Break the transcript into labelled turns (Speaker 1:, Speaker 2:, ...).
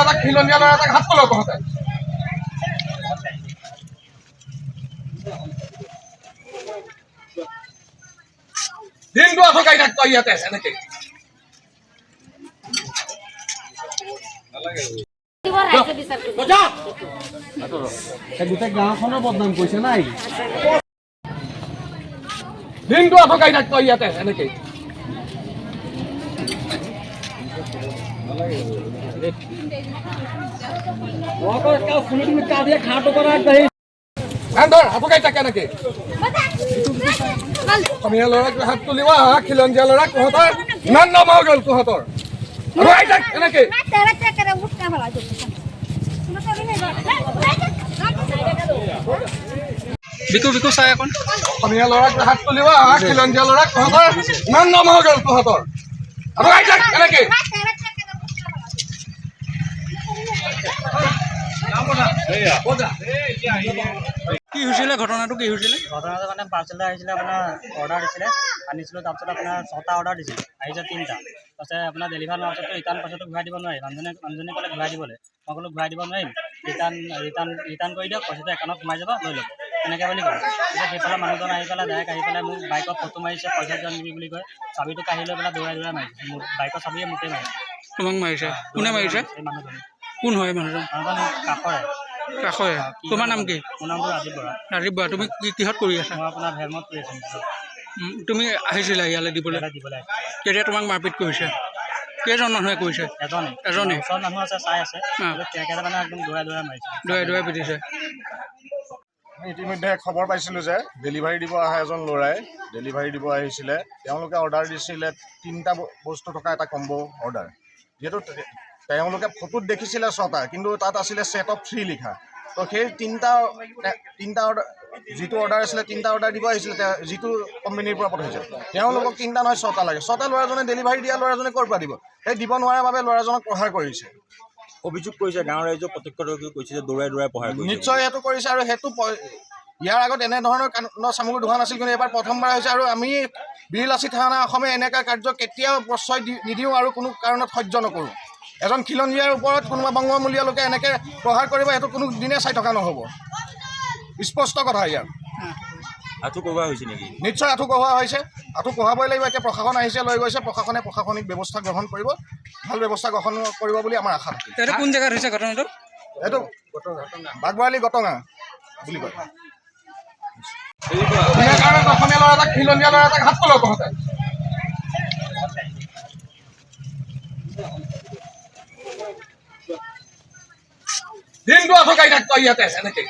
Speaker 1: এটা খিলঞ্জীয়া ল'ৰা এটাক হাত পলাও তহঁতে দিনটো আঠকাই থাক তই ইয়াতে এনেকে
Speaker 2: গোটেই গাঁওখনৰ বদনাম কৰিছে নাই
Speaker 1: দিনটো আঠকাই থাক তই ইয়াতে এনেকে আঠকাই থাক এনেকে অসমীয়া ল'ৰাক হাত তুলিব খিলঞ্জীয়া ল'ৰাক তহঁতৰ ইমান নাম হৈ গ'ল তহঁতৰ এনেকে
Speaker 3: বিকু বিকু চাই এখন
Speaker 1: অসমীয়া ল'ৰাক হাত তুলিব খিলঞ্জীয়া ল'ৰাক তহঁতৰ ইমান নাম হৈ গ'ল তহঁতৰ এনেকে
Speaker 3: কি হৈছিলে ঘটনাটো কি হৈছিলে
Speaker 4: ঘটনাটো মানে পাৰ্চেল আহিছিলে আপোনাৰ অৰ্ডাৰ দিছিলে আনিছিলোঁ তাৰপিছত আপোনাৰ 6টা অৰ্ডাৰ দিছিলে আহিছে 3টা তাৰপিছত আপোনাৰ ডেলিভাৰ হোৱাৰ পিছতো ৰিটাৰ্ণ পইচাটো ঘূৰাই দিব নোৱাৰি মানুহজনে ক'লে ঘূৰাই দিবলৈ মই ক'লোঁ ঘূৰাই দিব নোৱাৰিম ৰিটাৰ্ণ কৰি দিয়ক পইচাটো একাউণ্টত সোমাই যাব লৈ ল'ব তেনেকৈ বুলি ক'লে তেতিয়া সেইফালে মানুহজন আহি পেলাই ডাইৰেক্ট আহি পেলাই মোক বাইকত ফটো মাৰিছে পইচা দিয়ক নিবি বুলি কয় চাবিটো কাঢ়ি লৈ পেলাই দৌৰাই মাৰিছে মোৰ বাইকৰ চাবিয়ে মোকে মাৰিছে
Speaker 3: তোমাক মাৰিছে কোনে মাৰিছে
Speaker 4: এই মানুহজনে
Speaker 3: কোন হয় মানুহজন
Speaker 4: কাষৰে
Speaker 3: কাষৰে তোমাৰ নাম কি
Speaker 4: মোৰ নামটো ৰাজীৱ বৰা
Speaker 3: ৰাজীৱ বৰা তুমি কিহত কৰি আছা
Speaker 4: মই আপোনাৰ ভেলমত কৰি আছোঁ
Speaker 3: তুমি আহিছিলা ইয়ালৈ দিবলৈ
Speaker 4: দিবলৈ
Speaker 3: কেতিয়া তোমাক মাৰপিট কৰিছে কেইজন মানুহে কৰিছে এজনে
Speaker 4: ওচৰত মানুহ আছে চাই আছে তেখেতে মানে একদম দৌৰাই মাৰিছে
Speaker 3: দৌৰাই পিটিছে
Speaker 5: ইতিমধ্যে খবৰ পাইছিলোঁ যে ডেলিভাৰী দিব অহা এজন ল'ৰাই ডেলিভাৰী দিব আহিছিলে তেওঁলোকে অৰ্ডাৰ দিছিলে 3টা বস্তু থকা এটা কম্বো অৰ্ডাৰ যিহেতু তেওঁলোকে ফটোত দেখিছিলে 6টা কিন্তু তাত আছিলে ছেট অফ 3 লিখা তো সেই 3টা অৰ্ডাৰ যিটো অৰ্ডাৰ আছিলে 3টা অৰ্ডাৰ দিব আহিছিলে যিটো কোম্পানীৰ পৰা পঠাইছে তেওঁলোকক 3টা নহয় 6টা লাগে 6টা ল'ৰাজনে ডেলিভাৰী দিয়া ল'ৰাজনে ক'ৰ পৰা দিব সেই দিব নোৱাৰাৰ বাবে ল'ৰাজনক প্ৰহাৰ কৰিছে
Speaker 6: অভিযোগ কৰিছে গাঁৱৰ ৰাইজক প্ৰত্যক্ষদৰ্শীয়ে কৈছে যে দৌৰাই প্ৰহাৰ কৰিছে
Speaker 5: নিশ্চয় সেইটো কৰিছে আৰু সেইটো ইয়াৰ আগত এনেধৰণৰ সামগ্ৰী হোৱা নাছিল কিন্তু এবাৰ প্ৰথমবাৰ হৈছে আৰু আমি বীৰলাচি থানা অসমে এনেকুৱা কাৰ্য কেতিয়াও প্ৰশ্ৰয় নিদিওঁ আৰু কোনো কাৰণত সহ্য নকৰোঁ এজন খিলঞ্জীয়াৰ ওপৰত কোনোবা বংগমূলীয় লোকে এনেকৈ প্ৰহাৰ কৰিব সেইটো কোনো দিনে চাই থকা নহ'ব স্পষ্ট কথা ইয়াৰ
Speaker 6: আঁঠু কঢ়োৱা হৈছে নেকি
Speaker 5: নিশ্চয় আঁঠু কঢ়োৱা হৈছে আঁঠু কঢ়াবই লাগিব এতিয়া প্ৰশাসন আহিছে লৈ গৈছে প্ৰশাসনে প্ৰশাসনিক ব্যৱস্থা গ্ৰহণ কৰিব ভাল ব্যৱস্থা গ্ৰহণ কৰিব বুলি আমাৰ আশা থাকে
Speaker 3: এইটো কোন জেগাত হৈছে ঘটনাটো
Speaker 5: এইটো বাগবাৰালি গটঙা বুলি কয়
Speaker 1: অসমীয়া ল'ৰা এটাক খিলঞ্জীয়া ল'ৰা এটাক হাত পলাও তহঁতে দিনটো আঠকাই থাক তই ইয়াতে এনেকে